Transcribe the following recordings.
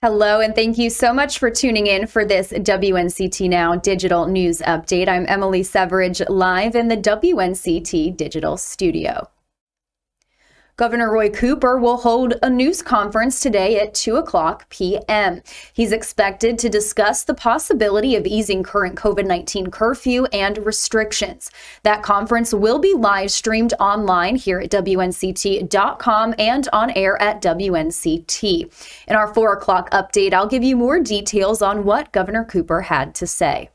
Hello, and thank you so much for tuning in for this WNCT Now digital news update. I'm Emily Severage, live in the WNCT digital studio. Governor Roy Cooper will hold a news conference today at 2:00 p.m. He's expected to discuss the possibility of easing current COVID-19 curfew and restrictions. That conference will be live streamed online here at WNCT.com and on air at WNCT. In our 4:00 update, I'll give you more details on what Governor Cooper had to say.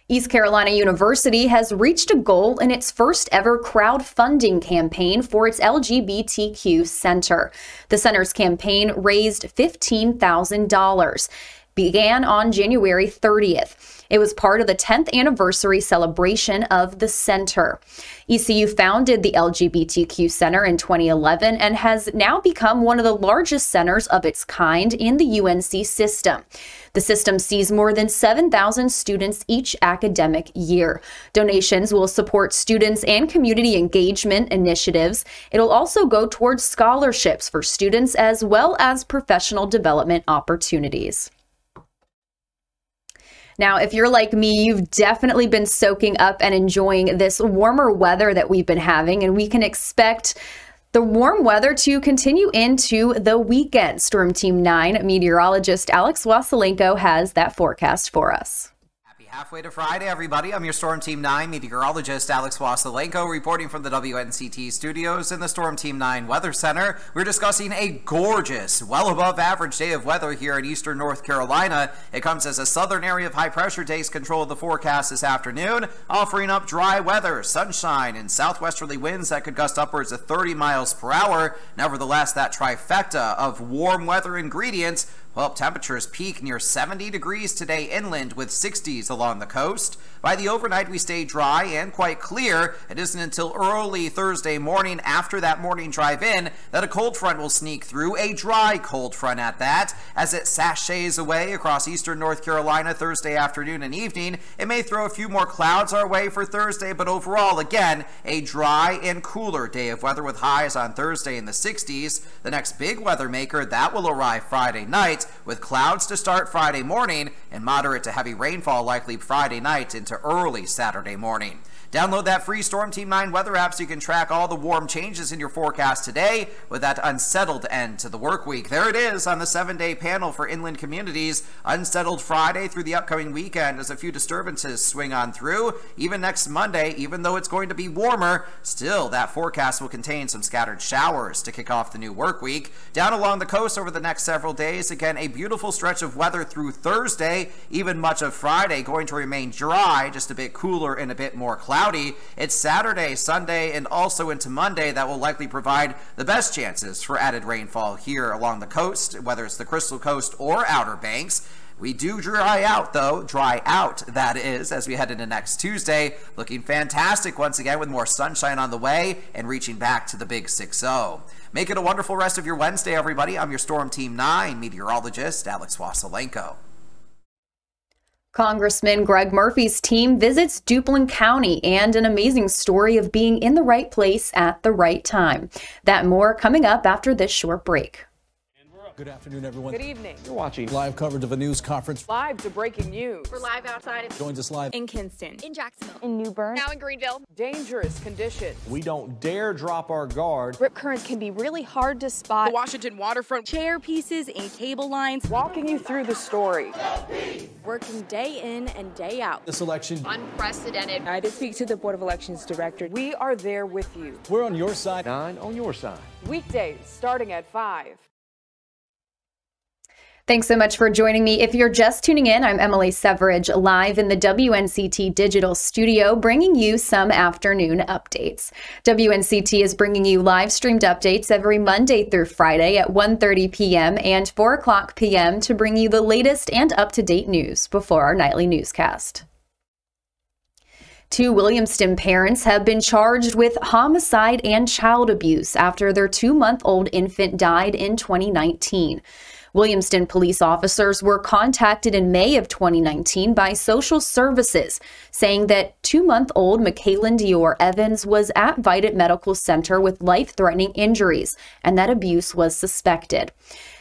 East Carolina University has reached a goal in its first ever crowdfunding campaign for its LGBTQ center. The center's campaign raised $15,000. Began on January 30th. It was part of the 10th anniversary celebration of the center. ECU founded the LGBTQ Center in 2011 and has now become one of the largest centers of its kind in the UNC system. The system sees more than 7,000 students each academic year. Donations will support students and community engagement initiatives. It'll also go towards scholarships for students as well as professional development opportunities. Now, if you're like me, you've definitely been soaking up and enjoying this warmer weather that we've been having, and we can expect the warm weather to continue into the weekend. Storm Team 9 meteorologist Alex Wasilenko has that forecast for us. Halfway to Friday, everybody. I'm your Storm Team 9 meteorologist Alex Wasilenko reporting from the WNCT studios in the Storm Team 9 Weather Center. We're discussing a gorgeous, well above average day of weather here in eastern North Carolina. It comes as a southern area of high pressure takes control of the forecast this afternoon, offering up dry weather, sunshine, and southwesterly winds that could gust upwards of 30 miles per hour. Nevertheless, that trifecta of warm weather ingredients, well, temperatures peak near 70 degrees today inland with 60s along the coast. By the overnight, we stay dry and quite clear. It isn't until early Thursday morning after that morning drive in that a cold front will sneak through, a dry cold front at that. As it sashays away across eastern North Carolina Thursday afternoon and evening, it may throw a few more clouds our way for Thursday, but overall, again, a dry and cooler day of weather with highs on Thursday in the 60s. The next big weather maker, that will arrive Friday night, with clouds to start Friday morning and moderate to heavy rainfall likely Friday night into early Saturday morning. Download that free Storm Team 9 weather app so you can track all the warm changes in your forecast today with that unsettled end to the work week. There it is on the 7-day panel for inland communities. Unsettled Friday through the upcoming weekend as a few disturbances swing on through. Even next Monday, even though it's going to be warmer, still that forecast will contain some scattered showers to kick off the new work week. Down along the coast over the next several days, again, a beautiful stretch of weather through Thursday. Even much of Friday going to remain dry, just a bit cooler and a bit more cloudy. It's Saturday, Sunday, and also into Monday that will likely provide the best chances for added rainfall here along the coast, whether it's the Crystal Coast or Outer Banks. We do dry out, though. Dry out, that is, as we head into next Tuesday. Looking fantastic once again with more sunshine on the way and reaching back to the big 6-0. Make it a wonderful rest of your Wednesday, everybody. I'm your Storm Team 9 meteorologist, Alex Wasilenko. Congressman Greg Murphy's team visits Duplin County and an amazing story of being in the right place at the right time. That and more coming up after this short break. Good afternoon, everyone. Good evening. You're watching live coverage of a news conference. Live to breaking news. We're live outside. Joins us live In Kinston. In Jacksonville. In New Bern. Now in Greenville. Dangerous conditions. We don't dare drop our guard. Rip currents can be really hard to spot. The Washington waterfront. Chair pieces and cable lines. Walking you through the story. Working day in and day out. This election, Unprecedented. I did speak to the Board of Elections Director. We are there with you. we're on your side. 9 on your side. Weekdays starting at 5. Thanks so much for joining me. If you're just tuning in, I'm Emily Severage, live in the WNCT digital studio, bringing you some afternoon updates. WNCT is bringing you live streamed updates every Monday through Friday at 1:30 p.m. and 4:00 p.m. to bring you the latest and up-to-date news before our nightly newscast. 2 Williamston parents have been charged with homicide and child abuse after their 2-month-old infant died in 2019. Williamston police officers were contacted in May of 2019 by social services, saying that 2-month-old Michaelin Dior Evans was at Vidant Medical Center with life-threatening injuries, and that abuse was suspected.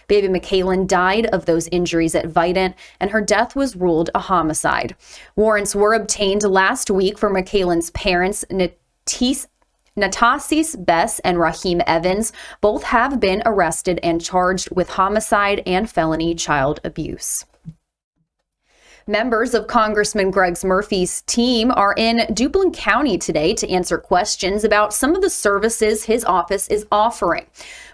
Baby Michaelin died of those injuries at Vidant, and her death was ruled a homicide. Warrants were obtained last week for Michaelin's parents, Natasis Bess and Raheem Evans. Both have been arrested and charged with homicide and felony child abuse. Members of Congressman Greg Murphy's team are in Duplin County today to answer questions about some of the services his office is offering.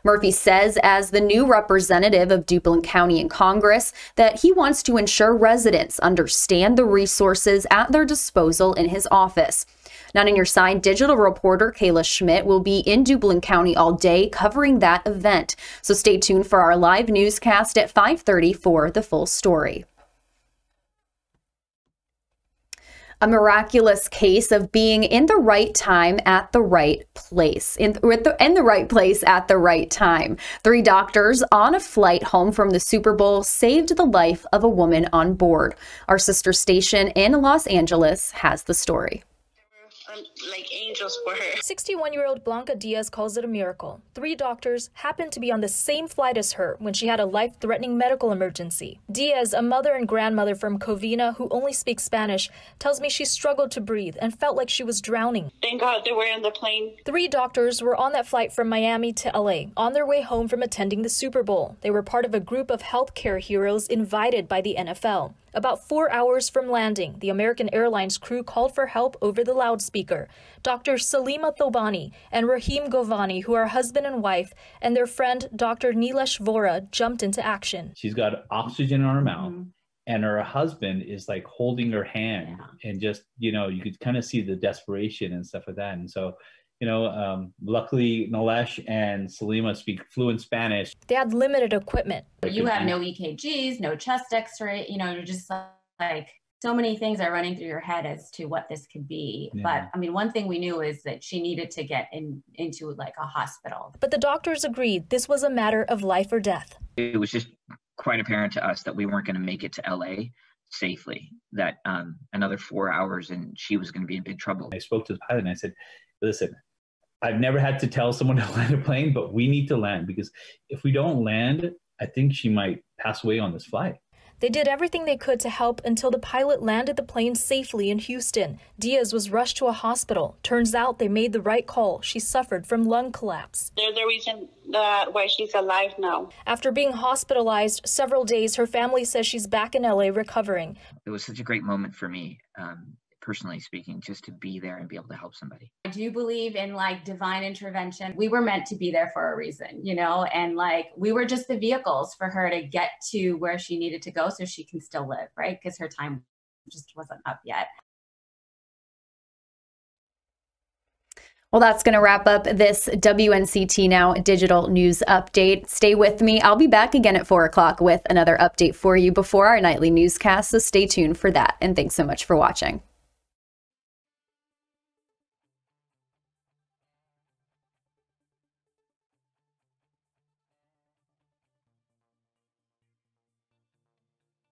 Murphy says, as the new representative of Duplin County in Congress, that he wants to ensure residents understand the resources at their disposal in his office. Not on Your Side digital reporter Kayla Schmidt will be in Duplin County all day covering that event. So stay tuned for our live newscast at 5:30 for the full story. A miraculous case of being in the right time at the right place, in the right place at the right time. 3 doctors on a flight home from the Super Bowl saved the life of a woman on board. Our sister station in Los Angeles has the story. Like angels for her. 61-year-old Blanca Diaz calls it a miracle. 3 doctors happened to be on the same flight as her when she had a life-threatening medical emergency. Diaz, a mother and grandmother from Covina who only speaks Spanish, tells me she struggled to breathe and felt like she was drowning. Thank God they were on the plane. 3 doctors were on that flight from Miami to LA on their way home from attending the Super Bowl. They were part of a group of healthcare heroes invited by the NFL. About 4 hours from landing, the American Airlines crew called for help over the loudspeaker. Dr. Salima Thobani and Rahim Govani, who are husband and wife, and their friend Dr. Nilesh Vora jumped into action. She's got oxygen in her mouth, and her husband is like holding her hand, and just, you could kind of see the desperation and stuff like that. And so, luckily Nilesh and Salima speak fluent Spanish. They had limited equipment. You have no EKGs, no chest x-ray, you're just like, so many things are running through your head as to what this could be. Yeah. But I mean, one thing we knew is that she needed to get into like a hospital. But the doctors agreed this was a matter of life or death. It was just quite apparent to us that we weren't going to make it to LA safely, that another 4 hours and she was going to be in big trouble. I spoke to the pilot and I said, listen, I've never had to tell someone to land a plane, but we need to land, because if we don't land, I think she might pass away on this flight. They did everything they could to help until the pilot landed the plane safely in Houston. Diaz was rushed to a hospital. Turns out they made the right call. She suffered from lung collapse. They're the reason why she's alive now. After being hospitalized several days, her family says she's back in LA recovering. It was such a great moment for me, personally speaking, just to be there and be able to help somebody. I do believe in like divine intervention. We were meant to be there for a reason, and like we were just the vehicles for her to get to where she needed to go so she can still live, right? Because her time just wasn't up yet. Well, that's going to wrap up this WNCT Now digital news update. Stay with me. I'll be back again at 4 o'clock with another update for you before our nightly newscast, so stay tuned for that. And thanks so much for watching.